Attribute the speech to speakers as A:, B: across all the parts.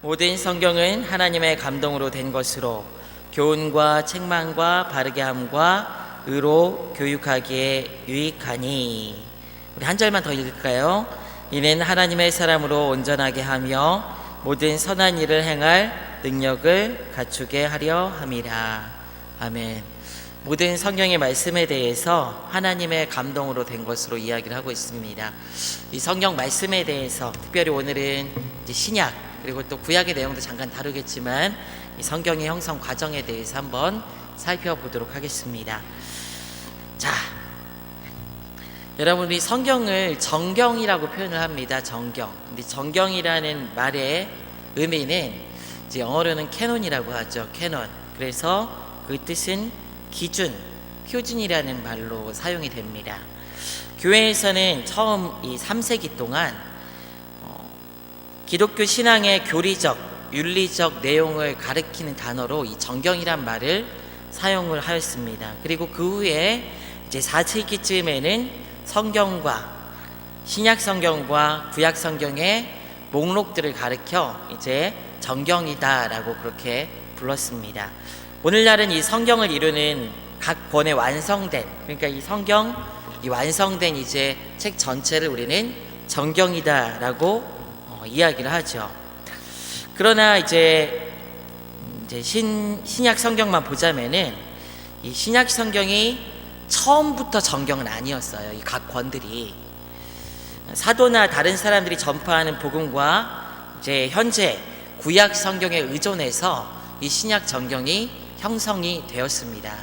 A: 모든 성경은 하나님의 감동으로 된 것으로 교훈과 책망과 바르게 함과 의로 교육하기에 유익하니. 우리 한 절만 더 읽을까요? 이는 하나님의 사람으로 온전하게 하며 모든 선한 일을 행할 능력을 갖추게 하려 함이라. 아멘. 모든 성경의 말씀에 대해서 하나님의 감동으로 된 것으로 이야기를 하고 있습니다. 이 성경 말씀에 대해서 특별히 오늘은 이제 신약 그리고 또 구약의 내용도 잠깐 다루겠지만 이 성경의 형성 과정에 대해서 한번 살펴보도록 하겠습니다. 자, 여러분, 우리 성경을 정경이라고 표현을 합니다. 정경. 근데 정경이라는 말의 의미는 이제 영어로는 캐논이라고 하죠. 캐논. 그래서 그 뜻은 기준, 표준이라는 말로 사용이 됩니다. 교회에서는 처음 이 3세기 동안 기독교 신앙의 교리적, 윤리적 내용을 가리키는 단어로 이 정경이란 말을 사용을 하였습니다. 그리고 그 후에 이제 4세기쯤에는 성경과 신약 성경과 구약 성경의 목록들을 가리켜 이제 정경이다라고 그렇게 불렀습니다. 오늘날은 이 성경을 이루는 각 권의 완성된, 그러니까 이 성경, 이 완성된 이제 책 전체를 우리는 정경이다라고 이야기를 하죠. 그러나 이제 신약 성경만 보자면은 이 신약 성경이 처음부터 정경은 아니었어요. 이 각 권들이 사도나 다른 사람들이 전파하는 복음과 이제 현재 구약 성경에 의존해서 이 신약 정경이 형성이 되었습니다.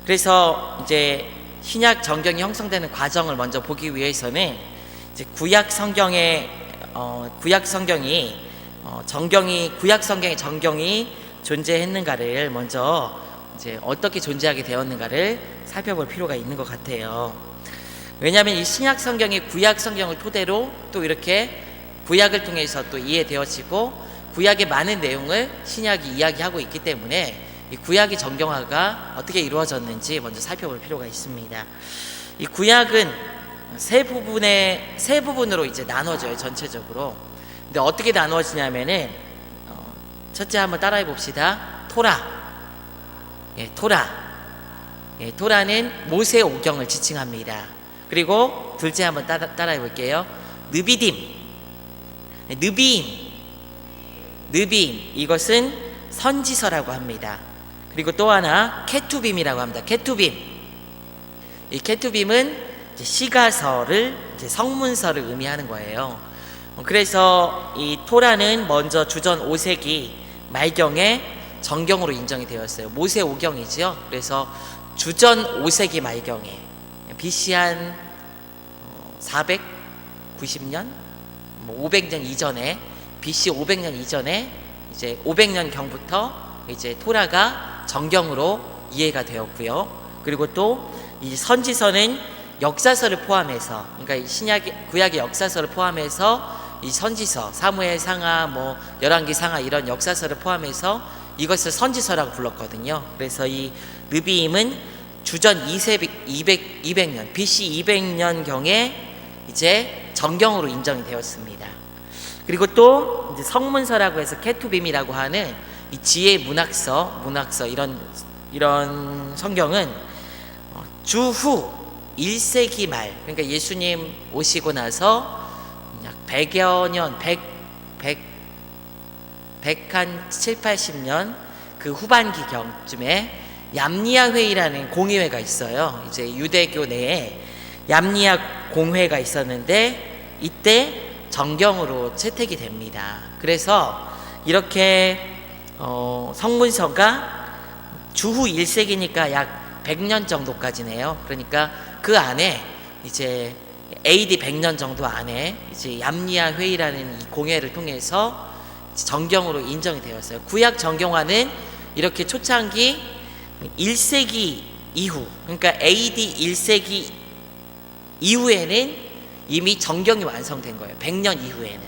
A: 그래서 이제 신약 정경이 형성되는 과정을 먼저 보기 위해서는 이제 구약 성경이 구약 성경의 정경이 존재했는가를 먼저 이제 어떻게 존재하게 되었는가를 살펴볼 필요가 있는 것 같아요. 왜냐하면 이 신약 성경이 구약 성경을 토대로 또 이렇게 구약을 통해서 또 이해되어지고 구약의 많은 내용을 신약이 이야기하고 있기 때문에 이 구약의 정경화가 어떻게 이루어졌는지 먼저 살펴볼 필요가 있습니다. 이 구약은 세 부분으로 이제 나눠져요, 전체적으로. 근데 어떻게 나누어지냐면은 첫째 한번 따라해 봅시다. 토라는 모세 오경을 지칭합니다. 그리고 둘째 한번 따라해 볼게요. 느비임, 이것은 선지서라고 합니다. 그리고 또 하나 케투빔이라고 합니다. 이 케투빔은 이제 시가서를, 이제 성문서를 의미하는 거예요. 그래서 이 토라는 먼저 주전 5세기 말경에 정경으로 인정이 되었어요. 모세 오경이죠. 그래서 주전 5세기 말경에 BC 한 490년, 500년 이전에, BC 500년 이전에 이제 500년 경부터 이제 토라가 정경으로 이해가 되었고요. 그리고 또 이 선지서는 역사서를 포함해서, 그러니까 이 구약의 역사서를 포함해서 이 선지서, 사무엘 상하, 뭐 열왕기 상하 이런 역사서를 포함해서 이것을 선지서라고 불렀거든요. 그래서 이 느비임은 주전 200년, BC 200년 경에 이제 정경으로 인정이 되었습니다. 그리고 또 이제 성문서라고 해서 케투빔이라고 하는 이 지혜 문학서 이런 성경은 주후 1세기 말, 그러니까 예수님 오시고 나서 약 100여 년, 107, 80년 그 후반기경쯤에 얌니아 회의라는 공의회가 있어요. 이제 유대교 내에 얌니아 공회가 있었는데 이때 정경으로 채택이 됩니다. 그래서 이렇게 성문서가 주후 1세기니까 약 100년 정도까지네요. 그러니까 그 안에 이제 AD 100년 정도 안에 이제 얌니아 회의라는 이 공회를 통해서 정경으로 인정이 되었어요. 구약 정경화는 이렇게 초창기 1세기 이후, 그러니까 AD 1세기 이후에는 이미 정경이 완성된 거예요. 100년 이후에는,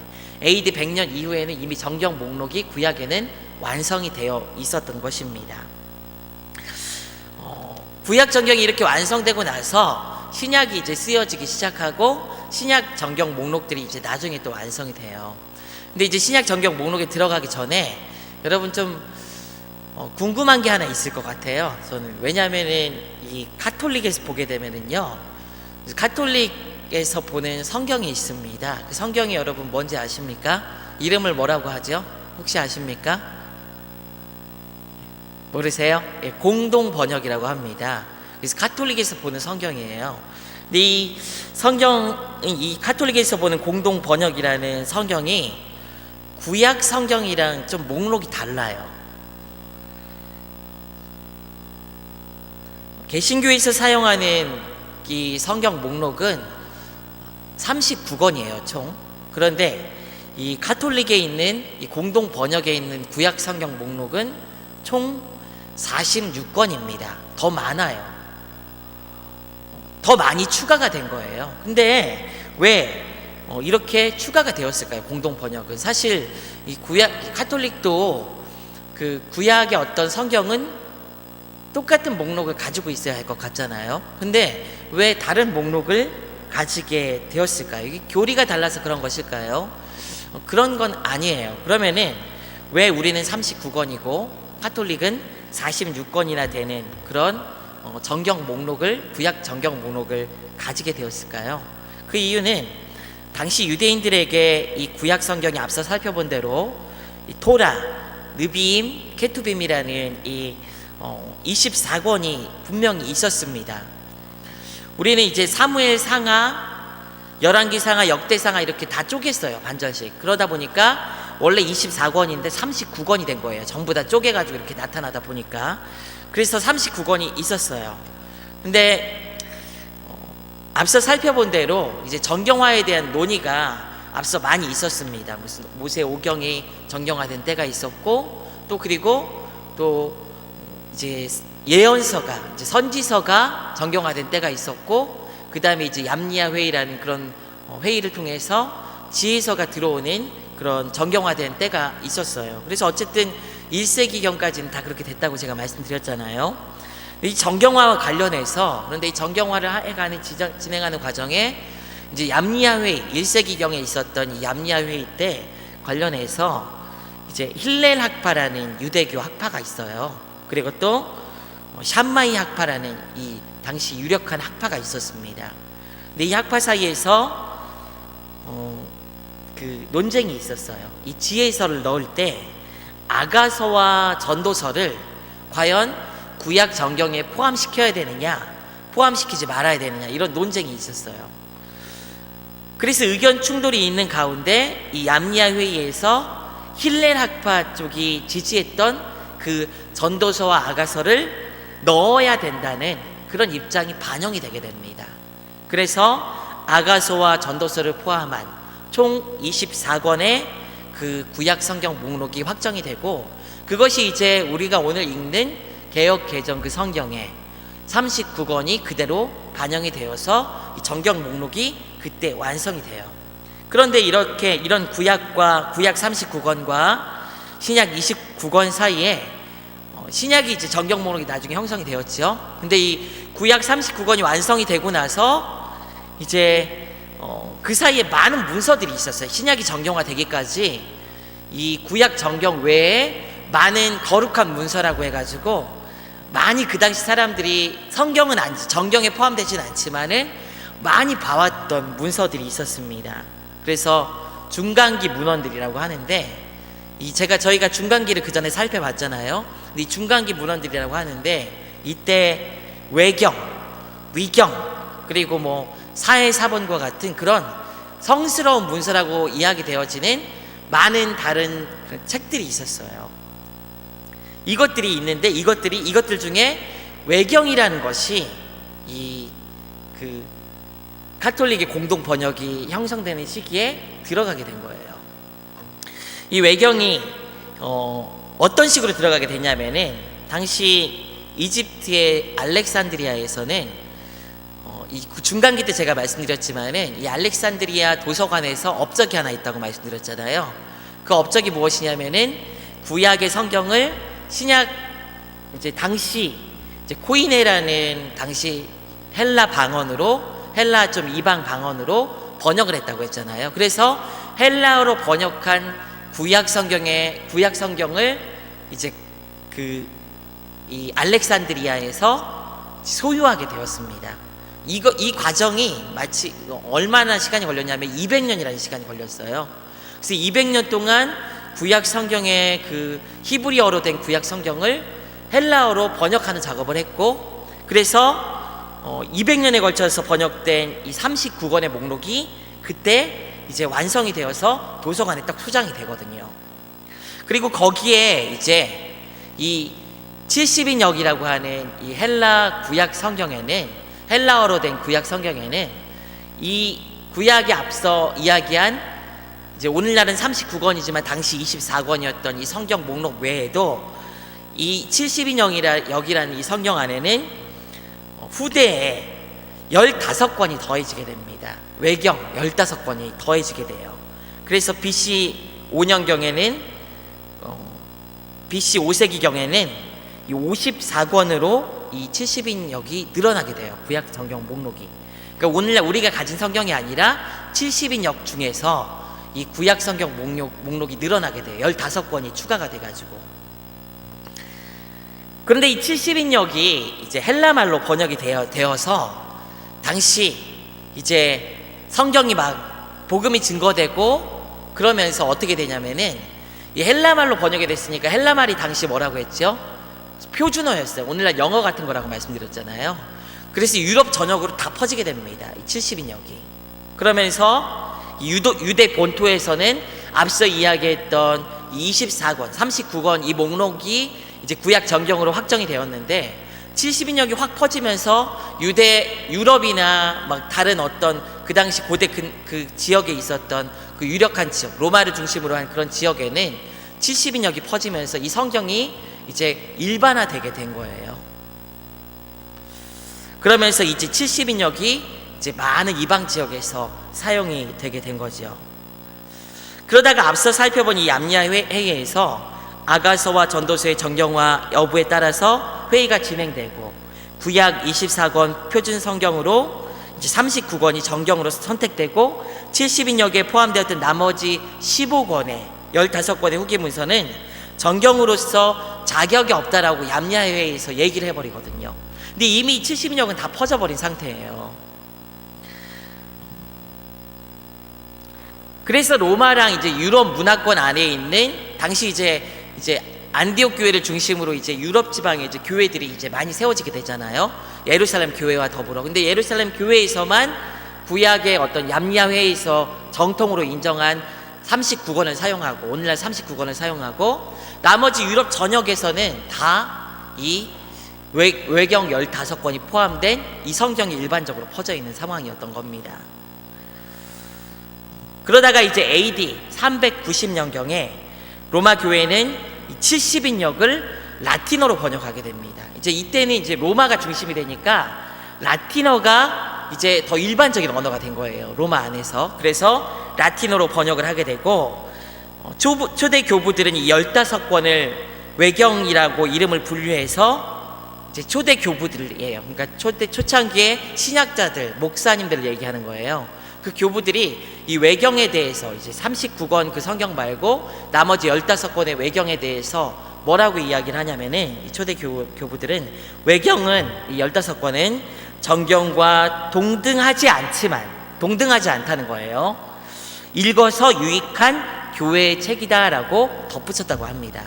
A: AD 100년 이후에는 이미 정경 목록이 구약에는 완성이 되어 있었던 것입니다. 구약 정경이 이렇게 완성되고 나서 신약이 이제 쓰여지기 시작하고 신약 정경 목록들이 이제 나중에 또 완성이 돼요. 근데 이제 신약 정경 목록에 들어가기 전에 여러분 좀 궁금한 게 하나 있을 것 같아요. 저는 왜냐하면은 이 가톨릭에서 보게 되면은요, 가톨릭에서 보는 성경이 있습니다. 그 성경이 여러분 뭔지 아십니까? 이름을 뭐라고 하죠? 혹시 아십니까? 모르세요? 예, 공동 번역이라고 합니다. 그래서 가톨릭에서 보는 성경이에요. 근데 이 성경, 이 가톨릭에서 보는 공동 번역이라는 성경이 구약 성경이랑 좀 목록이 달라요. 개신교에서 사용하는 이 성경 목록은 39권이에요, 총. 그런데 이 가톨릭에 있는 이 공동 번역에 있는 구약 성경 목록은 총 46권입니다. 더 많아요. 더 많이 추가가 된 거예요. 근데 왜 이렇게 추가가 되었을까요? 공동 번역은 사실 이 구약 가톨릭도 그 구약의 어떤 성경은 똑같은 목록을 가지고 있어야 할 것 같잖아요. 근데 왜 다른 목록을 가지게 되었을까요? 이게 교리가 달라서 그런 것일까요? 그런 건 아니에요. 그러면은 왜 우리는 39권이고 가톨릭은 46권이나 되는 그런 정경 목록을, 구약 정경 목록을 가지게 되었을까요? 그 이유는 당시 유대인들에게 이 구약 성경이 앞서 살펴본 대로 이 토라, 느비임, 케투빔이라는 이 24권이 분명히 있었습니다. 우리는 이제 사무엘 상하, 열왕기 상하, 역대 상하 이렇게 다 쪼갰어요, 반절씩. 그러다 보니까 원래 24권인데 39권이 된 거예요. 전부 다 쪼개가지고 이렇게 나타나다 보니까. 그래서 39권이 있었어요. 근데 앞서 살펴본 대로 이제 정경화에 대한 논의가 앞서 많이 있었습니다. 무슨 모세 오경이 정경화된 때가 있었고, 또 그리고 또 이제 예언서가, 이제 선지서가 정경화된 때가 있었고, 그 다음에 이제 얌리아 회의라는 그런 회의를 통해서 지혜서가 들어오는 그런 정경화된 때가 있었어요. 그래서 어쨌든 1세기경까지는 다 그렇게 됐다고 제가 말씀드렸잖아요. 이 정경화와 관련해서, 그런데 이 정경화를 해가는 진행하는 과정에 이제 얌리아 회의, 1세기경에 있었던 이 얌리아 회의 때 관련해서 이제 힐렐 학파라는 유대교 학파가 있어요. 그리고 또 샴마이 학파라는 이 당시 유력한 학파가 있었습니다. 근데 이 학파 사이에서 그 논쟁이 있었어요. 이 지혜서를 넣을 때 아가서와 전도서를 과연 구약 정경에 포함시켜야 되느냐, 포함시키지 말아야 되느냐, 이런 논쟁이 있었어요. 그래서 의견 충돌이 있는 가운데 이 얌리아 회의에서 힐렐 학파 쪽이 지지했던 그 전도서와 아가서를 넣어야 된다는 그런 입장이 반영이 되게 됩니다. 그래서 아가서와 전도서를 포함한 총 24권의 그 구약 성경 목록이 확정이 되고, 그것이 이제 우리가 오늘 읽는 개역 개정 그 성경에 39권이 그대로 반영이 되어서 이 정경 목록이 그때 완성이 돼요. 그런데 이렇게 이런 구약과 구약 39권과 신약 29권 사이에 신약이 이제 정경 목록이 나중에 형성이 되었죠. 근데 이 구약 39권이 완성이 되고 나서 이제 그 사이에 많은 문서들이 있었어요. 신약이 정경화되기까지 이 구약 정경 외에 많은 거룩한 문서라고 해가지고 많이 그 당시 사람들이 성경은 정경에 포함되진 않지만은 많이 봐왔던 문서들이 있었습니다. 그래서 중간기 문헌들이라고 하는데, 저희가 중간기를 그 전에 살펴봤잖아요. 근데 이 중간기 문헌들이라고 하는데, 이때 외경, 위경, 그리고 뭐 사해사본과 같은 그런 성스러운 문서라고 이야기되어지는 많은 다른 책들이 있었어요. 이것들이 있는데 이것들 중에 외경이라는 것이 그 가톨릭의 공동 번역이 형성되는 시기에 들어가게 된 거예요. 이 외경이 어떤 식으로 들어가게 됐냐면은, 당시 이집트의 알렉산드리아에서는 이 중간기 때 제가 말씀드렸지만은 이 알렉산드리아 도서관에서 업적이 하나 있다고 말씀드렸잖아요. 그 업적이 무엇이냐면은 구약의 성경을 신약 이제 당시 이제 코이네라는 당시 헬라 방언으로, 헬라 좀 이방 방언으로 번역을 했다고 했잖아요. 그래서 헬라어로 번역한 구약 성경을 이제 이 알렉산드리아에서 소유하게 되었습니다. 이 과정이 마치 얼마나 시간이 걸렸냐면 200년이라는 시간이 걸렸어요. 그래서 200년 동안 구약 성경의 그 히브리어로 된 구약 성경을 헬라어로 번역하는 작업을 했고, 그래서 200년에 걸쳐서 번역된 이 39권의 목록이 그때 이제 완성이 되어서 도서관에 딱 소장이 되거든요. 그리고 거기에 이제 이 70인역이라고 하는 이 헬라 구약 성경에는, 헬라어로 된 구약 성경에는 이 구약에 앞서 이야기한 이제 오늘날은 39권이지만 당시 24권이었던 이 성경 목록 외에도 이 70인역이라는 이 성경 안에는 후대에 15권이 더해지게 됩니다. 외경 15권이 더해지게 돼요. 그래서 BC 5년경에는 BC 5세기경에는 이 54권으로 이 70인역이 늘어나게 돼요. 구약 성경 목록이. 그러니까 오늘날 우리가 가진 성경이 아니라 70인역 중에서 이 구약 성경 목록이 늘어나게 돼요. 15권이 추가가 돼가지고. 그런데 이 70인역이 이제 헬라말로 번역이 되어서 당시 이제 성경이 막 복음이 증거되고 그러면서 어떻게 되냐면은 이 헬라말로 번역이 됐으니까 헬라말이 당시 뭐라고 했죠? 표준어였어요. 오늘날 영어 같은 거라고 말씀드렸잖아요. 그래서 유럽 전역으로 다 퍼지게 됩니다. 이 70인역이. 그러면서 유대 본토에서는 앞서 이야기했던 24권, 39권 이 목록이 이제 구약 정경으로 확정이 되었는데 70인역이 확 퍼지면서 유럽이나 막 다른 어떤 그 당시 고대 그 지역에 있었던 그 유력한 지역, 로마를 중심으로 한 그런 지역에는 70인역이 퍼지면서 이 성경이 이제 일반화되게 된 거예요. 그러면서 이제 70인역이 이제 많은 이방 지역에서 사용이 되게 된 거죠. 그러다가 앞서 살펴본 이 얌야 회의에서 아가서와 전도서의 정경화 여부에 따라서 회의가 진행되고 구약 24권 표준 성경으로 이제 39권이 정경으로 선택되고 70인역에 포함되었던 나머지 15권의 15권의 후기 문서는 정경으로서 자격이 없다라고 얌야 회의에서 얘기를 해버리거든요. 근데 이미 70인역은 다 퍼져버린 상태예요. 그래서 로마랑 이제 유럽 문화권 안에 있는 당시 이제 안디옥 교회를 중심으로 이제 유럽 지방에 이제 교회들이 이제 많이 세워지게 되잖아요. 예루살렘 교회와 더불어. 근데 예루살렘 교회에서만 구약의 어떤 얌야 회의에서 정통으로 인정한 39권을 사용하고 오늘날 39권을 사용하고 나머지 유럽 전역에서는 다 이 외경 15권이 포함된 이 성경이 일반적으로 퍼져 있는 상황이었던 겁니다. 그러다가 이제 AD 390년경에 로마 교회는 70인역을 라틴어로 번역하게 됩니다. 이제 이때는 이제 로마가 중심이 되니까 라틴어가 이제 더 일반적인 언어가 된 거예요. 로마 안에서. 그래서 라틴어로 번역을 하게 되고 초대 교부들은 이 15권을 외경이라고 이름을 분류해서 이제 초대 교부들이에요. 그러니까 초창기의 신학자들, 목사님들을 얘기하는 거예요. 그 교부들이 이 외경에 대해서 이제 39권 그 성경 말고 나머지 15권의 외경에 대해서 뭐라고 이야기를 하냐면은 이 초대 교부들은 외경은 이 15권은 정경과 동등하지 않다는 거예요. 읽어서 유익한 교회의 책이다라고 덧붙였다고 합니다.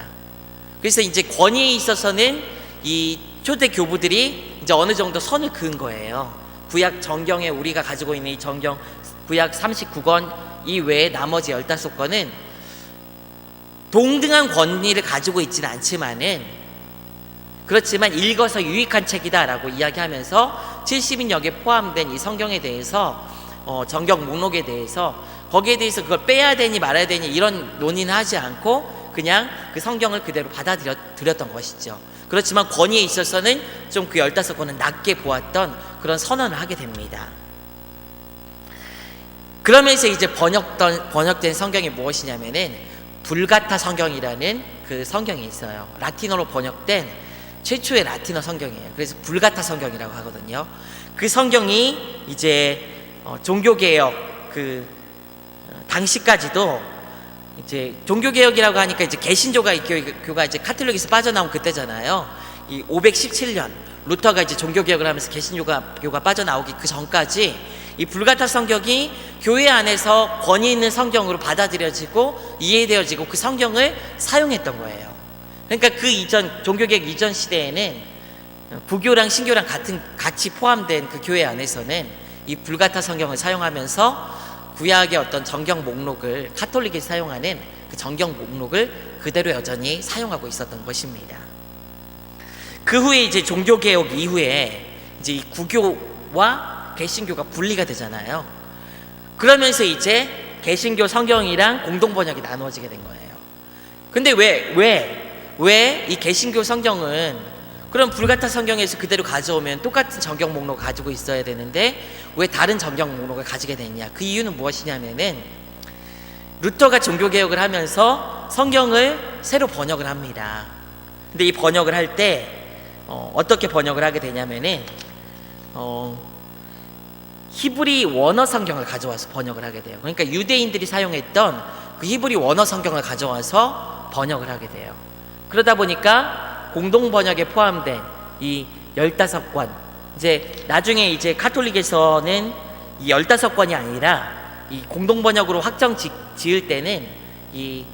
A: 그래서 이제 권위에 있어서는 이 초대 교부들이 이제 어느 정도 선을 그은 거예요. 구약 정경에 우리가 가지고 있는 이 정경 구약 39권 이외에 나머지 15권은 동등한 권위를 가지고 있지는 않지만은 그렇지만 읽어서 유익한 책이다라고 이야기하면서 70인역에 포함된 이 성경에 대해서 정경 목록에 대해서 거기에 대해서 그걸 빼야 되니 말아야 되니 이런 논의는 하지 않고 그냥 그 성경을 그대로 받아들였던 것이죠. 그렇지만 권위에 있어서는 좀 그 15권은 낮게 보았던 그런 선언을 하게 됩니다. 그러면서 이제 번역된 성경이 무엇이냐면은 불가타 성경이라는 그 성경이 있어요. 라틴어로 번역된 최초의 라틴어 성경이에요. 그래서 불가타 성경이라고 하거든요. 그 성경이 이제 종교개혁 당시까지도 이제 종교개혁이라고 하니까 이제 개신교가 이제 카톨릭에서 빠져나온 그때잖아요. 이 517년 루터가 이제 종교개혁을 하면서 개신교가 빠져나오기 그 전까지 이 불가타 성경이 교회 안에서 권위 있는 성경으로 받아들여지고 이해되어지고 그 성경을 사용했던 거예요. 그러니까 그 이전 종교개혁 이전 시대에는 부교랑 신교랑 같이 포함된 그 교회 안에서는 이 불가타 성경을 사용하면서 구약의 어떤 정경 목록을 카톨릭이 사용하는 그 정경 목록을 그대로 여전히 사용하고 있었던 것입니다. 그 후에 이제 종교개혁 이후에 이제 이 구교와 개신교가 분리가 되잖아요. 그러면서 이제 개신교 성경이랑 공동번역이 나누어지게 된 거예요. 근데 왜 이 개신교 성경은 그럼 불가타 성경에서 그대로 가져오면 똑같은 정경 목록을 가지고 있어야 되는데 왜 다른 정경 목록을 가지게 됐냐? 그 이유는 무엇이냐면은 루터가 종교개혁을 하면서 성경을 새로 번역을 합니다. 근데 이 번역을 할 때 어떻게 번역을 하게 되냐면은 히브리 원어 성경을 가져와서 번역을 하게 돼요. 그러니까 유대인들이 사용했던 그 히브리 원어 성경을 가져와서 번역을 하게 돼요. 그러다 보니까 공동 번역에 포함된 이 15권, 이제 나중에 이제 카톨릭에서는 이 15권이 아니라 이 공동 번역으로 확정 지을 때는 이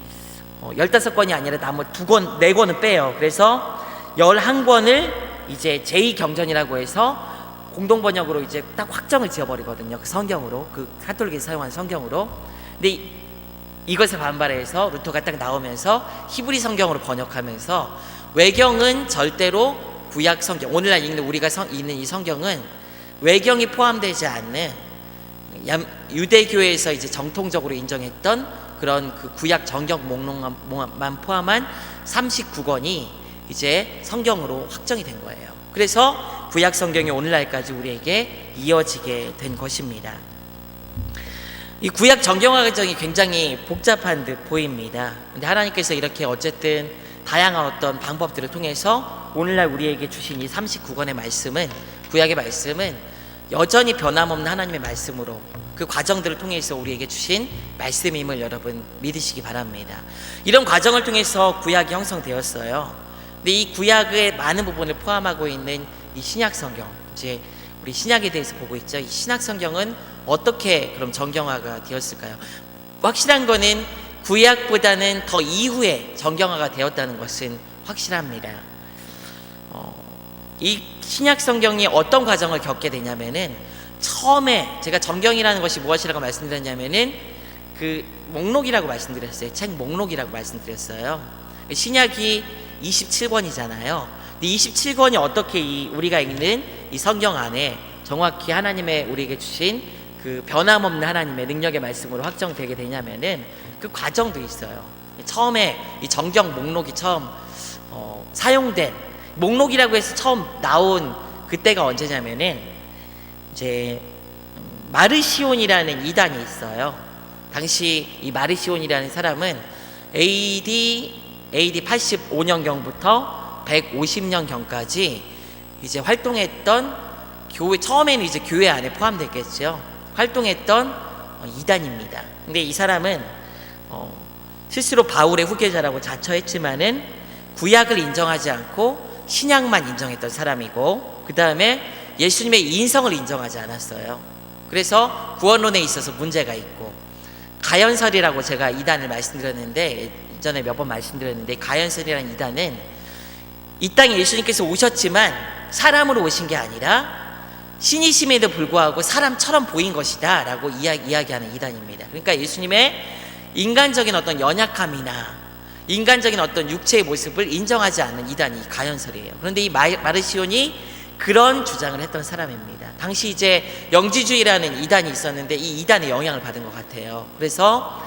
A: 15권이 아니라 나머지 2권, 4권은 빼요. 그래서 11권을 이제 제2경전이라고 해서 공동 번역으로 이제 딱 확정을 지어버리거든요. 그 성경으로, 그 카톨릭에서 사용한 성경으로. 근데 이것에 반발해서 루터가 딱 나오면서 히브리 성경으로 번역하면서 외경은 절대로 구약 성경, 오늘날 읽는 우리가 읽는 이 성경은 외경이 포함되지 않는 유대교회에서 이제 정통적으로 인정했던 그런 그 구약 정경 목록만 포함한 39권이 이제 성경으로 확정이 된 거예요. 그래서 구약 성경이 오늘날까지 우리에게 이어지게 된 것입니다. 이 구약 정경화 과정이 굉장히 복잡한 듯 보입니다. 근데 하나님께서 이렇게 어쨌든 다양한 어떤 방법들을 통해서 오늘날 우리에게 주신 이 39권의 말씀은, 구약의 말씀은 여전히 변함없는 하나님의 말씀으로 그 과정들을 통해서 우리에게 주신 말씀임을 여러분 믿으시기 바랍니다. 이런 과정을 통해서 구약이 형성되었어요. 근데 이 구약의 많은 부분을 포함하고 있는 이 신약 성경, 이제 우리 신약에 대해서 보고 있죠. 이 신약 성경은 어떻게 그럼 정경화가 되었을까요? 확실한 거는 구약보다는 더 이후에 정경화가 되었다는 것은 확실합니다. 이 신약 성경이 어떤 과정을 겪게 되냐면은 처음에 제가 정경이라는 것이 무엇이라고 말씀드렸냐면은 그 목록이라고 말씀드렸어요. 책 목록이라고 말씀드렸어요. 신약이 27권이잖아요. 근데 27권이 어떻게 우리가 읽는 이 성경 안에 정확히 하나님의 우리에게 주신 그 변함없는 하나님의 능력의 말씀으로 확정되게 되냐면은 그 과정도 있어요. 처음에 이 정경 목록이 처음 사용된 목록이라고 해서 처음 나온 그때가 언제냐면은 이제 마르시온이라는 이단이 있어요. 당시 이 마르시온이라는 사람은 AD 85년경부터 150년경까지 이제 활동했던 교회, 처음에는 이제 교회 안에 포함됐겠죠. 활동했던 이단입니다. 근데 이 사람은 스스로 바울의 후계자라고 자처했지만은 구약을 인정하지 않고 신약만 인정했던 사람이고, 그 다음에 예수님의 인성을 인정하지 않았어요. 그래서 구원론에 있어서 문제가 있고, 가연설이라고 제가 이단을 말씀드렸는데, 이전에 몇 번 말씀드렸는데, 가연설이라는 이단은 이 땅에 예수님께서 오셨지만 사람으로 오신 게 아니라 신이심에도 불구하고 사람처럼 보인 것이다 라고 이야기하는 이단입니다. 그러니까 예수님의 인간적인 어떤 연약함이나 인간적인 어떤 육체의 모습을 인정하지 않는 이단이 가연설이에요. 그런데 이 마르시온이 그런 주장을 했던 사람입니다. 당시 이제 영지주의라는 이단이 있었는데 이 이단의 영향을 받은 것 같아요. 그래서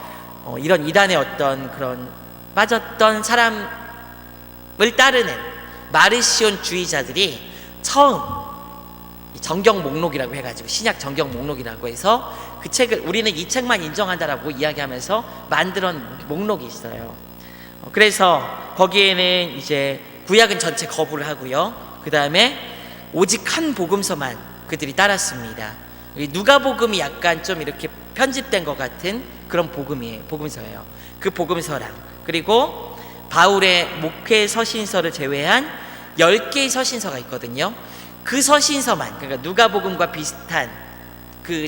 A: 이런 이단의 어떤 그런 빠졌던 사람을 따르는 마르시온 주의자들이 처음 정경 목록이라고 해가지고 신약 정경 목록이라고 해서 그 책을 우리는 이 책만 인정한다라고 이야기하면서 만들어 목록이 있어요. 그래서 거기에는 이제 구약은 전체 거부를 하고요. 그 다음에 오직 한 복음서만 그들이 따랐습니다. 누가복음이 약간 좀 이렇게 편집된 것 같은 그런 복음서예요. 그 복음서랑 그리고 바울의 목회 서신서를 제외한 10개의 서신서가 있거든요. 그 서신서만, 그러니까 누가복음과 비슷한 그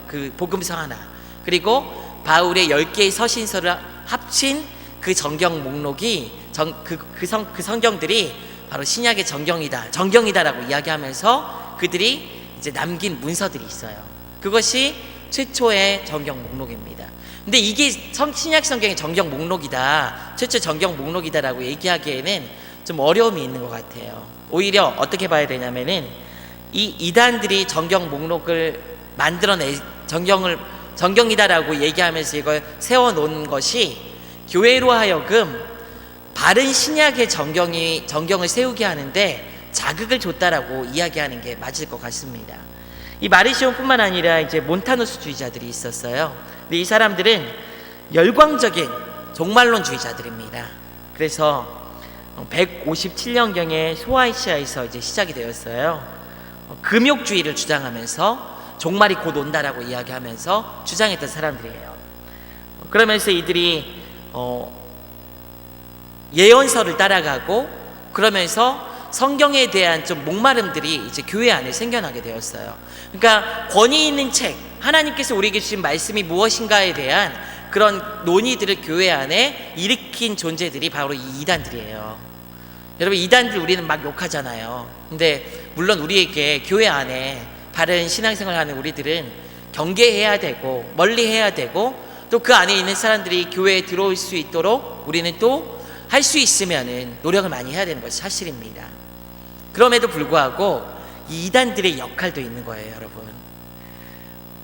A: 그 복음서 하나, 그리고 바울의 10개의 서신서를 합친 그 정경 목록이 그 성경들이 바로 신약의 정경이다라고 이야기하면서 그들이 이제 남긴 문서들이 있어요. 그것이 최초의 정경 목록입니다. 근데 이게 신약 성경의 정경 목록이다, 최초 정경 목록이다라고 얘기하기에는 좀 어려움이 있는 것 같아요. 오히려 어떻게 봐야 되냐면은 이 이단들이 정경 목록을 정경이다라고 얘기하면서 이걸 세워놓은 것이 교회로 하여금 바른 신약의 정경을 세우게 하는데 자극을 줬다라고 이야기하는 게 맞을 것 같습니다. 이 마르시온뿐만 아니라 이제 몬타누스주의자들이 있었어요. 근데 이 사람들은 열광적인 종말론주의자들입니다. 그래서 157년경에 소아시아에서 이제 시작이 되었어요. 금욕주의를 주장하면서 종말이 곧 온다라고 이야기하면서 주장했던 사람들이에요. 그러면서 이들이 예언서를 따라가고 그러면서 성경에 대한 좀 목마름들이 이제 교회 안에 생겨나게 되었어요. 그러니까 권위 있는 책, 하나님께서 우리에게 주신 말씀이 무엇인가에 대한 그런 논의들을 교회 안에 일으킨 존재들이 바로 이 이단들이에요. 여러분, 이단들 우리는 막 욕하잖아요. 근데 물론 우리에게 교회 안에 바른 신앙생활을 하는 우리들은 경계해야 되고 멀리 해야 되고 또 그 안에 있는 사람들이 교회에 들어올 수 있도록 우리는 또 할 수 있으면은 노력을 많이 해야 되는 것이 사실입니다. 그럼에도 불구하고 이 이단들의 역할도 있는 거예요, 여러분.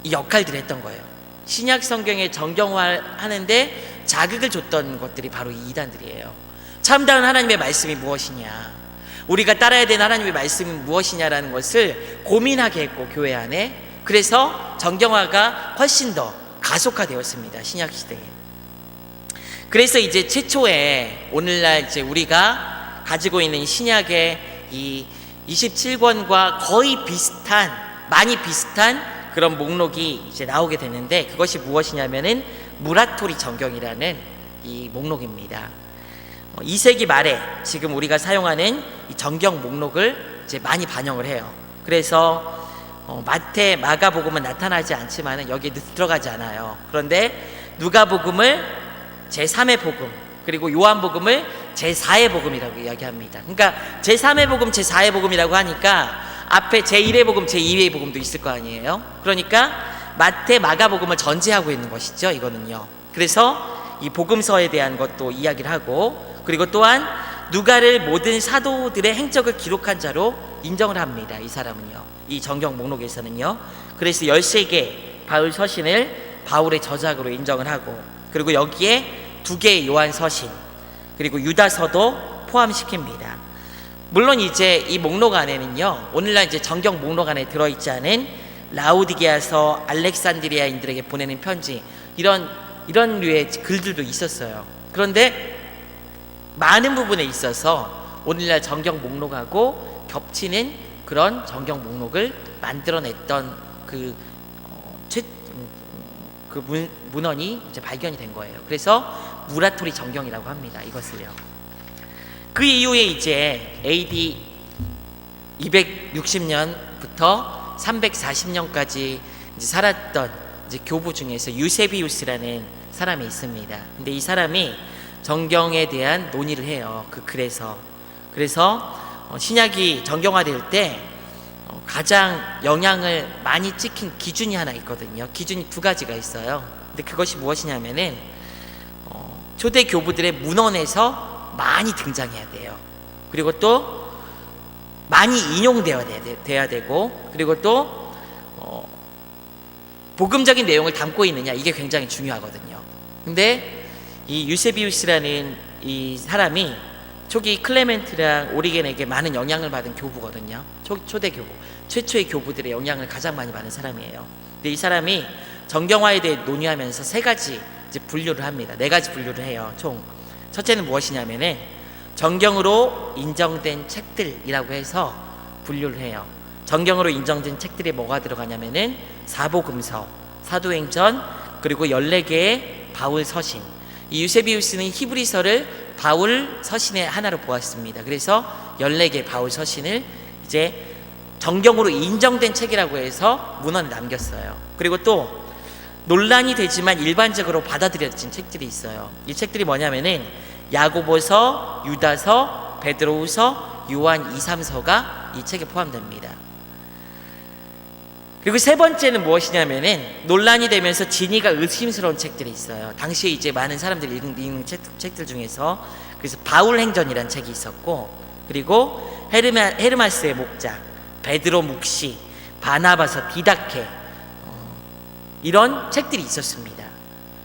A: 이 역할들을 했던 거예요. 신약 성경의 정경화하는데 자극을 줬던 것들이 바로 이 이단들이에요. 참다운 하나님의 말씀이 무엇이냐, 우리가 따라야 되는 하나님의 말씀이 무엇이냐라는 것을 고민하게 했고, 교회 안에. 그래서 정경화가 훨씬 더 가속화되었습니다, 신약 시대에. 그래서 이제 최초에 오늘날 이제 우리가 가지고 있는 신약의 이 27권과 거의 많이 비슷한 그런 목록이 이제 나오게 되는데, 그것이 무엇이냐면은 무라토리 정경이라는 이 목록입니다. 2세기 말에 지금 우리가 사용하는 이 정경 목록을 이제 많이 반영을 해요. 그래서 마태, 마가복음은 나타나지 않지만은 여기에 들어가지 않아요. 그런데 누가복음을 제3의 복음, 그리고 요한복음을 제4의 복음이라고 이야기합니다. 그러니까 제3의 복음, 제4의 복음이라고 하니까 앞에 제1의 복음, 제2의 복음도 있을 거 아니에요. 그러니까 마태, 마가복음을 전제하고 있는 것이죠, 이거는요. 그래서 이 복음서에 대한 것도 이야기를 하고, 그리고 또한 누가를 모든 사도들의 행적을 기록한 자로 인정을 합니다, 이 사람은요. 이 정경 목록에서는요. 그래서 13개 바울 서신을 바울의 저작으로 인정을 하고, 그리고 여기에 2개의 요한 서신, 그리고 유다서도 포함시킵니다. 물론 이제 이 목록 안에는요, 오늘날 이제 정경 목록 안에 들어있지 않은 라우디게아서, 알렉산드리아인들에게 보내는 편지, 이런 류의 글들도 있었어요. 그런데 많은 부분에 있어서 오늘날 정경 목록하고 겹치는 그런 정경 목록을 만들어냈던 문헌이 이제 발견이 된 거예요. 그래서 무라토리 정경이라고 합니다, 이것을요. 그 이후에 이제 AD 260년부터 340년까지 이제 살았던 이제 교부 중에서 유세비우스라는 사람이 있습니다. 근데 이 사람이 정경에 대한 논의를 해요. 그래서 신약이 정경화될 때 가장 영향을 많이 찍힌 기준이 하나 있거든요. 기준이 2가지가 있어요. 근데 그것이 무엇이냐면은 초대 교부들의 문헌에서 많이 등장해야 돼요. 그리고 또 많이 인용되어야 되고, 그리고 또 복음적인 내용을 담고 있느냐, 이게 굉장히 중요하거든요. 근데 이 유세비우스라는 이 사람이 초기 클레멘트랑 오리겐에게 많은 영향을 받은 교부거든요. 초대 교부, 최초의 교부들의 영향을 가장 많이 받은 사람이에요. 근데 이 사람이 정경화에 대해 논의하면서 3가지 이제 분류를 합니다. 4가지 분류를 해요, 총. 첫째는 무엇이냐면은 정경으로 인정된 책들이라고 해서 분류를 해요. 정경으로 인정된 책들이 뭐가 들어가냐면은 사복음서, 사도행전, 그리고 14개의 바울 서신. 이 유세비우스는 히브리서를 바울 서신의 하나로 보았습니다. 그래서 14개 바울 서신을 이제 정경으로 인정된 책이라고 해서 문헌에 남겼어요. 그리고 또 논란이 되지만 일반적으로 받아들여진 책들이 있어요. 이 책들이 뭐냐면은 야고보서, 유다서, 베드로후서, 요한 2, 3서가 이 책에 포함됩니다. 그리고 세 번째는 무엇이냐면은 논란이 되면서 진위가 의심스러운 책들이 있어요. 당시에 이제 많은 사람들이 읽는 책들 중에서, 그래서 바울 행전이라는 책이 있었고, 그리고 헤르마스의 목자, 베드로 묵시, 바나바서 디다케, 이런 책들이 있었습니다.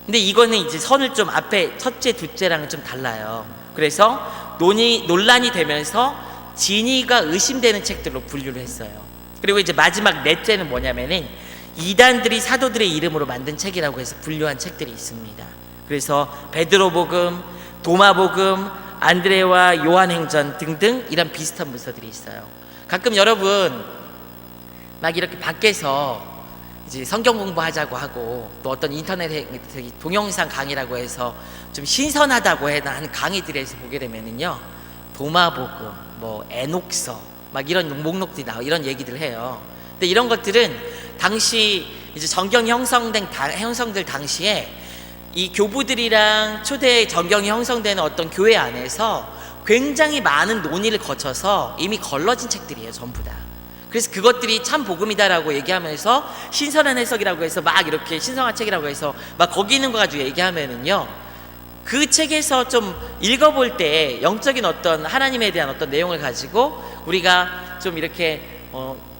A: 근데 이거는 이제 선을 좀 앞에 첫째, 둘째랑은 좀 달라요. 그래서 논란이 되면서 진위가 의심되는 책들로 분류를 했어요. 그리고 이제 마지막 넷째는 뭐냐면은 이단들이 사도들의 이름으로 만든 책이라고 해서 분류한 책들이 있습니다. 그래서 베드로복음, 도마복음, 안드레와 요한행전 등등 이런 비슷한 문서들이 있어요. 가끔 여러분 막 이렇게 밖에서 이제 성경 공부하자고 하고 또 어떤 인터넷에 동영상 강의라고 해서 좀 신선하다고 하는 강의들에서 보게 되면은요, 도마복음, 뭐 에녹서 막 이런 목록들이 나와, 이런 얘기들 해요. 근데 이런 것들은 당시 이제 정경이 형성될 당시에 이 교부들이랑 초대 정경이 형성되는 어떤 교회 안에서 굉장히 많은 논의를 거쳐서 이미 걸러진 책들이에요, 전부 다. 그래서 그것들이 참 복음이다라고 얘기하면서 신선한 해석이라고 해서 막 이렇게 신성한 책이라고 해서 막 거기 있는 거 가지고 얘기하면은요, 그 책에서 좀 읽어볼 때 영적인 어떤 하나님에 대한 어떤 내용을 가지고 우리가 좀 이렇게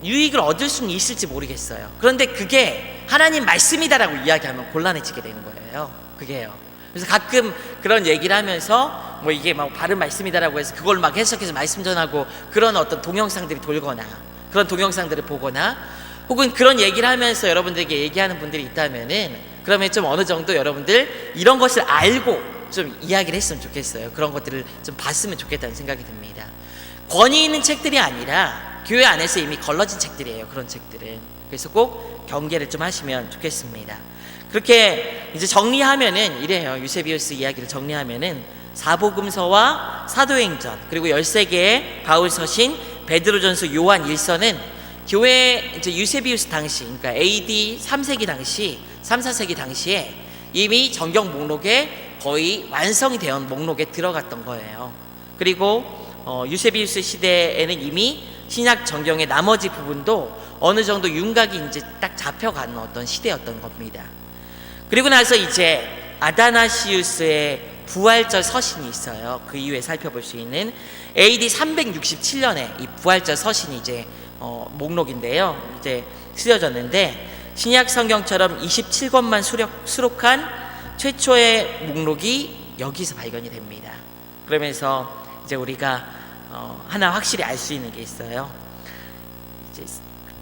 A: 유익을 얻을 수는 있을지 모르겠어요. 그런데 그게 하나님 말씀이다라고 이야기하면 곤란해지게 되는 거예요. 그게요. 그래서 가끔 그런 얘기를 하면서 뭐 이게 막 바른 말씀이다라고 해서 그걸 막 해석해서 말씀 전하고 그런 어떤 동영상들이 돌거나 그런 동영상들을 보거나 혹은 그런 얘기를 하면서 여러분들에게 얘기하는 분들이 있다면은, 그러면 좀 어느 정도 여러분들 이런 것을 알고 좀 이야기를 했으면 좋겠어요. 그런 것들을 좀 봤으면 좋겠다는 생각이 듭니다. 권위 있는 책들이 아니라 교회 안에서 이미 걸러진 책들이에요, 그런 책들은. 그래서 꼭 경계를 좀 하시면 좋겠습니다. 그렇게 이제 정리하면은 이래요. 유세비우스 이야기를 정리하면은 사복음서와 사도행전, 그리고 13개의 바울 서신, 베드로전서, 요한 1서는 교회 이제 유세비우스 당시, 그러니까 AD 3세기 당시, 3, 4세기 당시에 이미 정경 목록에 거의 완성이 되어 목록에 들어갔던 거예요. 그리고 유세비우스 시대에는 이미 신약 정경의 나머지 부분도 어느 정도 윤곽이 이제 딱 잡혀가는 어떤 시대였던 겁니다. 그리고 나서 이제 아다나시우스의 부활절 서신이 있어요. 그 이후에 살펴볼 수 있는 AD 367년에 이 부활절 서신이 이제 목록인데요, 이제 쓰여졌는데 신약 성경처럼 27권만 수록한 최초의 목록이 여기서 발견이 됩니다. 그러면서 이제 우리가 하나 확실히 알 수 있는 게 있어요. 이제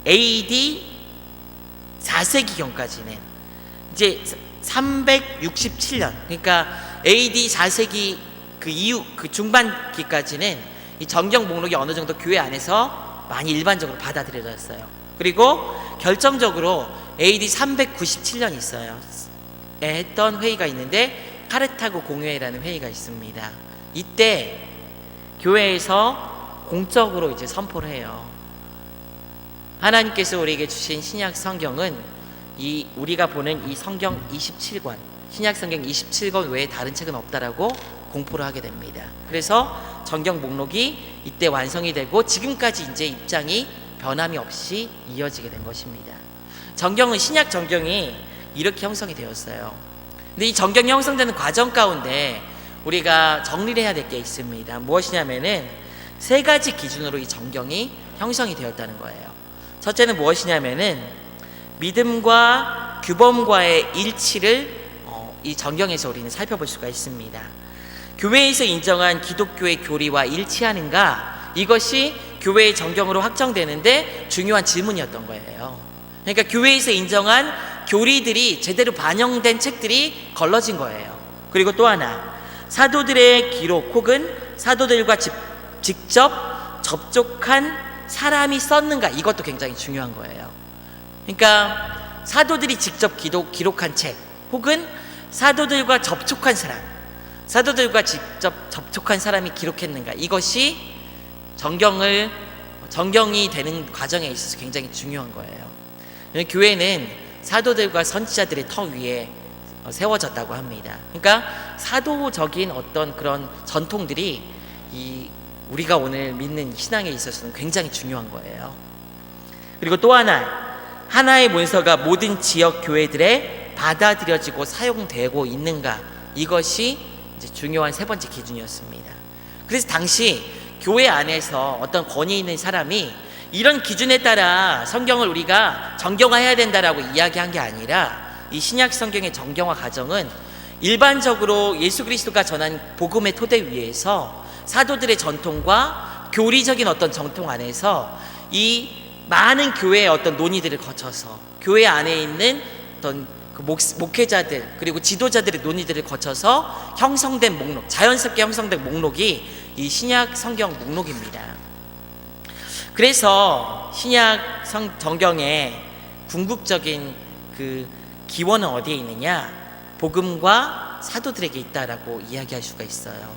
A: AD 4세기경까지는 이제 367년, 그러니까 AD 4세기 그 이후 그 중반기까지는 이 정경 목록이 어느 정도 교회 안에서 많이 일반적으로 받아들여졌어요. 그리고 결정적으로 AD 397년 있어요. 했던 회의가 있는데 카르타고 공회라는 회의가 있습니다. 이때 교회에서 공적으로 이제 선포를 해요. 하나님께서 우리에게 주신 신약 성경은 이 우리가 보는 이 성경 27권, 신약 성경 27권 외에 다른 책은 없다라고 공포를 하게 됩니다. 그래서 정경 목록이 이때 완성이 되고 지금까지 이제 입장이 변함이 없이 이어지게 된 것입니다. 정경은, 신약 정경이 이렇게 형성이 되었어요. 근데 이 정경이 형성되는 과정 가운데 우리가 정리를 해야 될 게 있습니다. 무엇이냐면은 세 가지 기준으로 이 정경이 형성이 되었다는 거예요. 첫째는 무엇이냐면은 믿음과 규범과의 일치를 이 정경에서 우리는 살펴볼 수가 있습니다. 교회에서 인정한 기독교의 교리와 일치하는가, 이것이 교회의 정경으로 확정되는데 중요한 질문이었던 거예요. 그러니까 교회에서 인정한 교리들이 제대로 반영된 책들이 걸러진 거예요. 그리고 또 하나, 사도들의 기록 혹은 사도들과 직접 접촉한 사람이 썼는가, 이것도 굉장히 중요한 거예요. 그러니까 사도들이 직접 기록한 책, 혹은 사도들과 접촉한 사람, 사도들과 직접 접촉한 사람이 기록했는가, 이것이 정경이 되는 과정에 있어서 굉장히 중요한 거예요. 교회는 사도들과 선지자들의 터 위에 세워졌다고 합니다. 그러니까 사도적인 어떤 그런 전통들이 우리가 오늘 믿는 신앙에 있어서는 굉장히 중요한 거예요. 그리고 또 하나의 문서가 모든 지역 교회들에 받아들여지고 사용되고 있는가, 이것이 이제 중요한 세 번째 기준이었습니다. 그래서 당시 교회 안에서 어떤 권위 있는 사람이 이런 기준에 따라 성경을 우리가 정경화해야 된다라고 이야기한 게 아니라, 이 신약 성경의 정경화 과정은 일반적으로 예수 그리스도가 전한 복음의 토대 위에서 사도들의 전통과 교리적인 어떤 정통 안에서 이 많은 교회의 어떤 논의들을 거쳐서, 교회 안에 있는 어떤 목회자들 그리고 지도자들의 논의들을 거쳐서 형성된 목록, 자연스럽게 형성된 목록이 이 신약 성경 목록입니다. 그래서 신약 정경의 궁극적인 그 기원은 어디에 있느냐? 복음과 사도들에게 있다라고 이야기할 수가 있어요.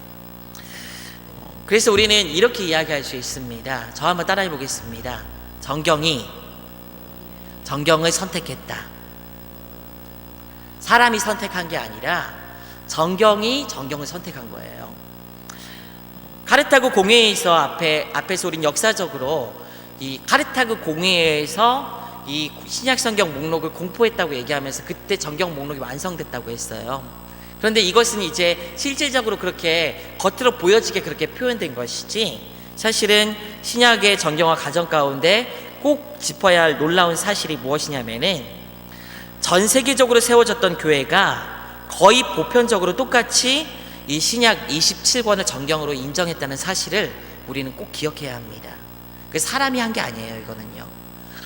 A: 그래서 우리는 이렇게 이야기할 수 있습니다. 저 한번 따라해 보겠습니다. 정경이 정경을 선택했다. 사람이 선택한 게 아니라 정경이 정경을 선택한 거예요. 카르타고 공회에서 앞에서 우린 역사적으로 이 카르타고 공회에서 이 신약 성경 목록을 공포했다고 얘기하면서 그때 정경 목록이 완성됐다고 했어요. 그런데 이것은 이제 실질적으로 그렇게 겉으로 보여지게 그렇게 표현된 것이지, 사실은 신약의 정경화 과정 가운데 꼭 짚어야 할 놀라운 사실이 무엇이냐면은, 전 세계적으로 세워졌던 교회가 거의 보편적으로 똑같이 이 신약 27권을 정경으로 인정했다는 사실을 우리는 꼭 기억해야 합니다. 그 사람이 한 게 아니에요. 이거는요,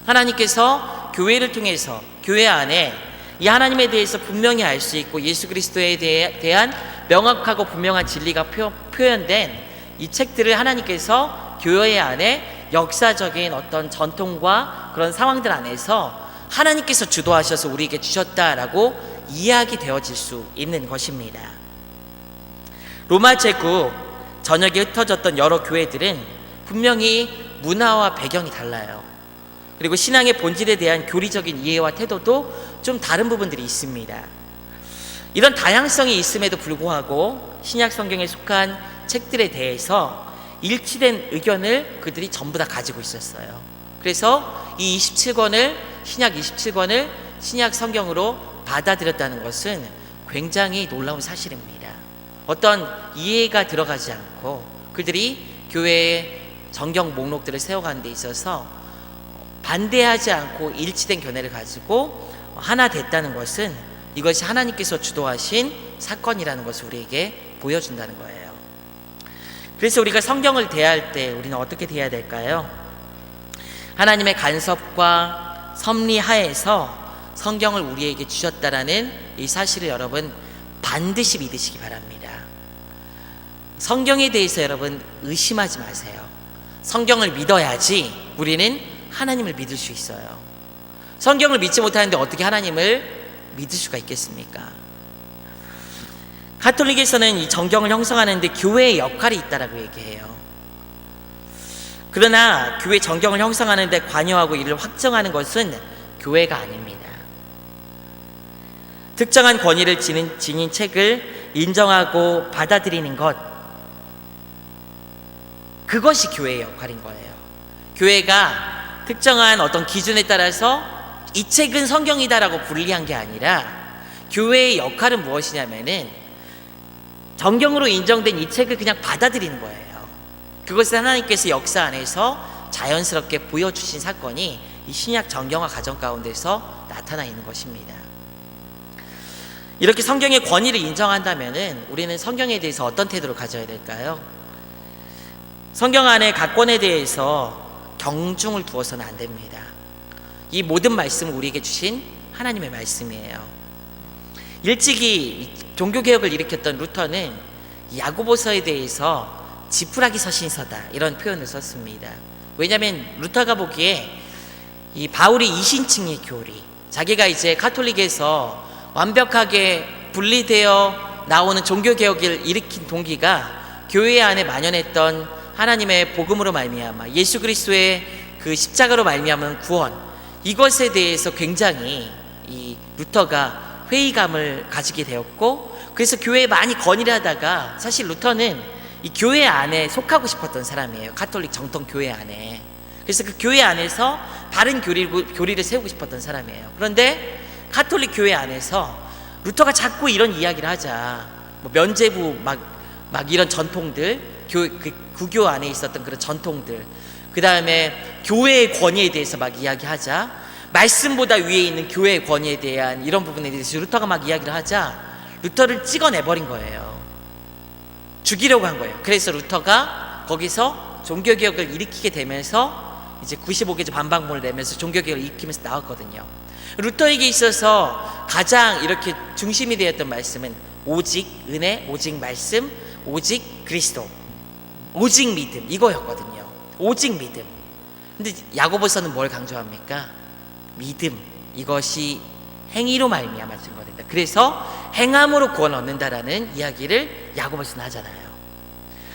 A: 하나님께서 교회를 통해서 교회 안에 이 하나님에 대해서 분명히 알 수 있고 예수 그리스도에 대한 명확하고 분명한 진리가 표현된 이 책들을 하나님께서 교회 안에 역사적인 어떤 전통과 그런 상황들 안에서 하나님께서 주도하셔서 우리에게 주셨다라고 이야기되어질 수 있는 것입니다. 로마 제국 전역에 흩어졌던 여러 교회들은 분명히 문화와 배경이 달라요. 그리고 신앙의 본질에 대한 교리적인 이해와 태도도 좀 다른 부분들이 있습니다. 이런 다양성이 있음에도 불구하고 신약 성경에 속한 책들에 대해서 일치된 의견을 그들이 전부 다 가지고 있었어요. 그래서 이 신약 27권을 신약 성경으로 받아들였다는 것은 굉장히 놀라운 사실입니다. 어떤 이해가 들어가지 않고 그들이 교회의 정경 목록들을 세워가는 데 있어서 반대하지 않고 일치된 견해를 가지고 하나 됐다는 것은, 이것이 하나님께서 주도하신 사건이라는 것을 우리에게 보여준다는 거예요. 그래서 우리가 성경을 대할 때 우리는 어떻게 대해야 될까요? 하나님의 간섭과 섭리 하에서 성경을 우리에게 주셨다라는 이 사실을 여러분 반드시 믿으시기 바랍니다. 성경에 대해서 여러분 의심하지 마세요. 성경을 믿어야지 우리는 하나님을 믿을 수 있어요. 성경을 믿지 못하는데 어떻게 하나님을 믿을 수가 있겠습니까? 가톨릭에서는 이 정경을 형성하는데 교회의 역할이 있다라고 얘기해요. 그러나 교회 정경을 형성하는데 관여하고 이를 확정하는 것은 교회가 아닙니다. 특정한 권위를 지닌 책을 인정하고 받아들이는 것, 그것이 교회의 역할인 거예요. 교회가 특정한 어떤 기준에 따라서 이 책은 성경이다라고 분리한 게 아니라, 교회의 역할은 무엇이냐면은 정경으로 인정된 이 책을 그냥 받아들이는 거예요. 그것을 하나님께서 역사 안에서 자연스럽게 보여주신 사건이 이 신약 정경화 과정 가운데서 나타나 있는 것입니다. 이렇게 성경의 권위를 인정한다면은 우리는 성경에 대해서 어떤 태도를 가져야 될까요? 성경 안에 각 권에 대해서 경중을 두어서는 안 됩니다. 이 모든 말씀은 우리에게 주신 하나님의 말씀이에요. 일찍이 종교개혁을 일으켰던 루터는 야고보서에 대해서 지푸라기 서신서다 이런 표현을 썼습니다. 왜냐하면 루터가 보기에 이 바울이 이신층의 교리, 자기가 이제 카톨릭에서 완벽하게 분리되어 나오는 종교개혁을 일으킨 동기가 교회 안에 만연했던 하나님의 복음으로 말미암아 예수 그리스도의 그 십자가로 말미암은 구원, 이것에 대해서 굉장히 이 루터가 회의감을 가지게 되었고, 그래서 교회에 많이 건의를 하다가 사실 루터는 이 교회 안에 속하고 싶었던 사람이에요. 카톨릭 정통 교회 안에. 그래서 그 교회 안에서 바른 교리를 세우고 싶었던 사람이에요. 그런데 카톨릭 교회 안에서 루터가 자꾸 이런 이야기를 하자, 뭐 면죄부 막 이런 전통들, 구교 안에 있었던 그런 전통들, 그 다음에 교회의 권위에 대해서 막 이야기하자, 말씀보다 위에 있는 교회의 권위에 대한 이런 부분에 대해서 루터가 막 이야기를 하자, 루터를 찍어내버린 거예요. 죽이려고 한 거예요. 그래서 루터가 거기서 종교개혁을 일으키게 되면서 이제 95개조 반박문을 내면서 종교개혁을 일으키면서 나왔거든요. 루터에게 있어서 가장 이렇게 중심이 되었던 말씀은 오직 은혜, 오직 말씀, 오직 그리스도, 오직 믿음, 이거였거든요. 오직 믿음. 근데 야고보서는 뭘 강조합니까? 믿음, 이것이 행위로 말미암아 증거된다. 그래서 행함으로 구원 얻는다라는 이야기를 야고보서는 하잖아요.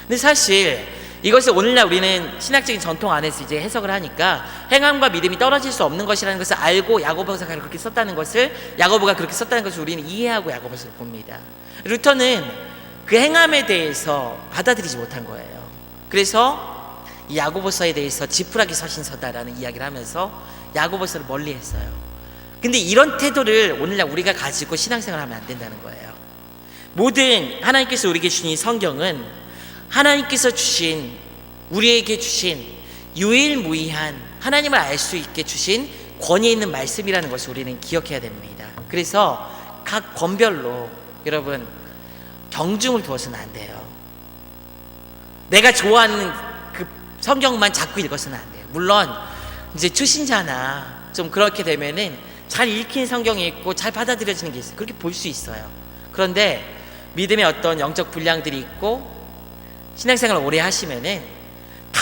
A: 근데 사실 이것을 오늘날 우리는 신학적인 전통 안에서 이제 해석을 하니까 행함과 믿음이 떨어질 수 없는 것이라는 것을 알고 야고보서가 그렇게 썼다는 것을, 야고보가 그렇게 썼다는 것을 우리는 이해하고 야고보서를 봅니다. 루터는 그 행함에 대해서 받아들이지 못한 거예요. 그래서 이 야고보서에 대해서 지푸라기 서신서다라는 이야기를 하면서 야고보서를 멀리했어요. 근데 이런 태도를 오늘날 우리가 가지고 신앙생활하면 안 된다는 거예요. 모든 하나님께서 우리에게 주신 이 성경은 하나님께서 주신, 우리에게 주신 유일무이한 하나님을 알 수 있게 주신 권위 있는 말씀이라는 것을 우리는 기억해야 됩니다. 그래서 각 권별로 여러분 경중을 두어서는 안 돼요. 내가 좋아하는 그 성경만 자꾸 읽어서는 안 돼요. 물론 이제 초신자나 좀 그렇게 되면은 잘 읽힌 성경이 있고 잘 받아들여지는 게 있어요. 그렇게 볼 수 있어요. 그런데 믿음의 어떤 영적 분량들이 있고 신앙생활을 오래 하시면은 다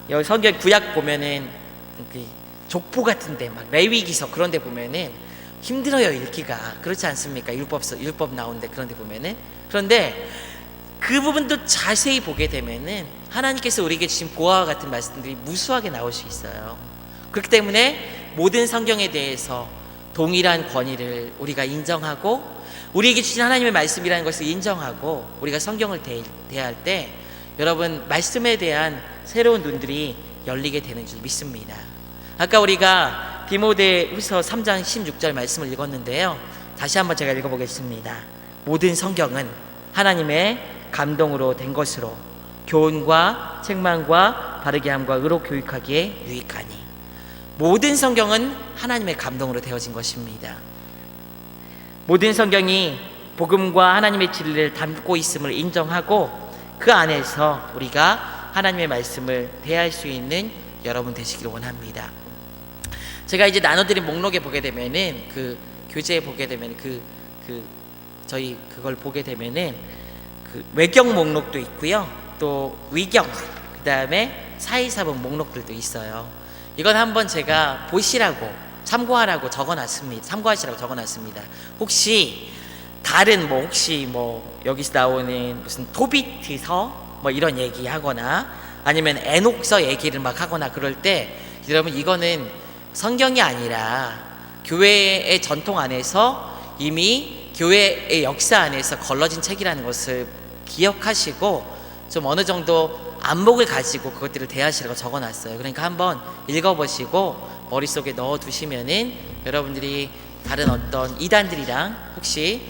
A: 여기 성경 구약 보면은 그 족보 같은데 막 레위기서 그런데 보면은 힘들어요 읽기가. 그렇지 않습니까? 율법 나오는데 그런데 보면은. 그런데 그 부분도 자세히 보게 되면은 하나님께서 우리에게 주신 보화와 같은 말씀들이 무수하게 나올 수 있어요. 그렇기 때문에 모든 성경에 대해서 동일한 권위를 우리가 인정하고, 우리에게 주신 하나님의 말씀이라는 것을 인정하고 우리가 성경을 대할 때 여러분 말씀에 대한 새로운 눈들이 열리게 되는 줄 믿습니다. 아까 우리가 디모데후서 3장 16절 말씀을 읽었는데요, 다시 한번 제가 읽어보겠습니다. 모든 성경은 하나님의 감동으로 된 것으로 교훈과 책망과 바르게 함과 의로 교육하기에 유익하니. 모든 성경은 하나님의 감동으로 되어진 것입니다. 모든 성경이 복음과 하나님의 진리를 담고 있음을 인정하고 그 안에서 우리가 하나님의 말씀을 대할 수 있는 여러분 되시기를 원합니다. 제가 이제 나눠드린 목록에 보게 되면은 그 교재에 보게 되면 저희 그걸 보게 되면은 그 외경 목록도 있고요, 또 위경, 그 다음에 사이사본 목록들도 있어요. 이건 한번 제가 보시라고 참고하라고 적어놨습니다. 참고하시라고 적어놨습니다. 혹시 다른 혹시 여기서 나오는 무슨 토비트서 이런 얘기하거나 아니면 에녹서 얘기를 막 하거나 그럴 때 여러분 이거는 성경이 아니라 교회의 전통 안에서 이미 교회의 역사 안에서 걸러진 책이라는 것을 기억하시고 좀 어느 정도 안목을 가지고 그것들을 대하시라고 적어놨어요. 그러니까 한번 읽어보시고 머릿속에 넣어두시면은 여러분들이 다른 어떤 이단들이랑 혹시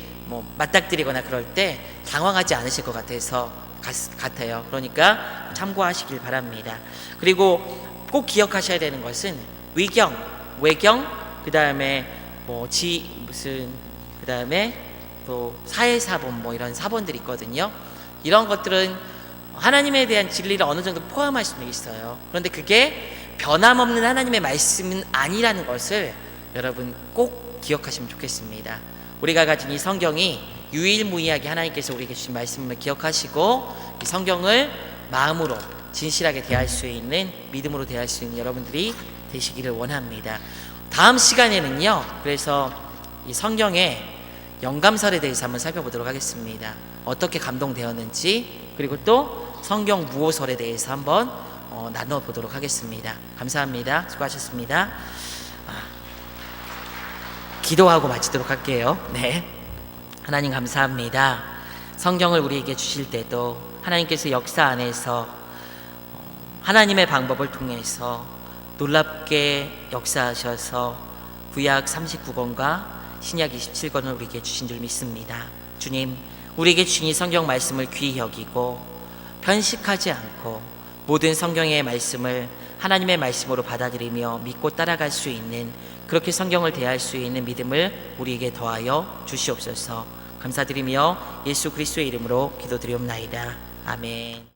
A: 맞닥뜨리거나 그럴 때 당황하지 않으실 것 같아요. 그러니까 참고하시길 바랍니다. 그리고 꼭 기억하셔야 되는 것은 위경, 외경, 그 다음에 그 다음에 또 사회사본 이런 사본들이 있거든요. 이런 것들은 하나님에 대한 진리를 어느 정도 포함할 수는 있어요. 그런데 그게 변함없는 하나님의 말씀은 아니라는 것을 여러분 꼭 기억하시면 좋겠습니다. 우리가 가진 이 성경이 유일무이하게 하나님께서 우리에게 주신 말씀을 기억하시고 이 성경을 마음으로 진실하게 대할 수 있는, 믿음으로 대할 수 있는 여러분들이 되시기를 원합니다. 다음 시간에는요, 그래서 이 성경의 영감설에 대해서 한번 살펴보도록 하겠습니다. 어떻게 감동되었는지, 그리고 또 성경 무호설에 대해서 한번 나눠보도록 하겠습니다. 감사합니다. 수고하셨습니다. 기도하고 마치도록 할게요. 네. 하나님 감사합니다. 성경을 우리에게 주실 때도 하나님께서 역사 안에서 하나님의 방법을 통해서 놀랍게 역사하셔서 구약 39권과 신약 27권을 우리에게 주신 줄 믿습니다. 주님, 우리에게 주신 이 성경 말씀을 귀히 여기고 편식하지 않고 모든 성경의 말씀을 하나님의 말씀으로 받아들이며 믿고 따라갈 수 있는, 그렇게 성경을 대할 수 있는 믿음을 우리에게 더하여 주시옵소서. 감사드리며 예수 그리스도의 이름으로 기도드리옵나이다. 아멘.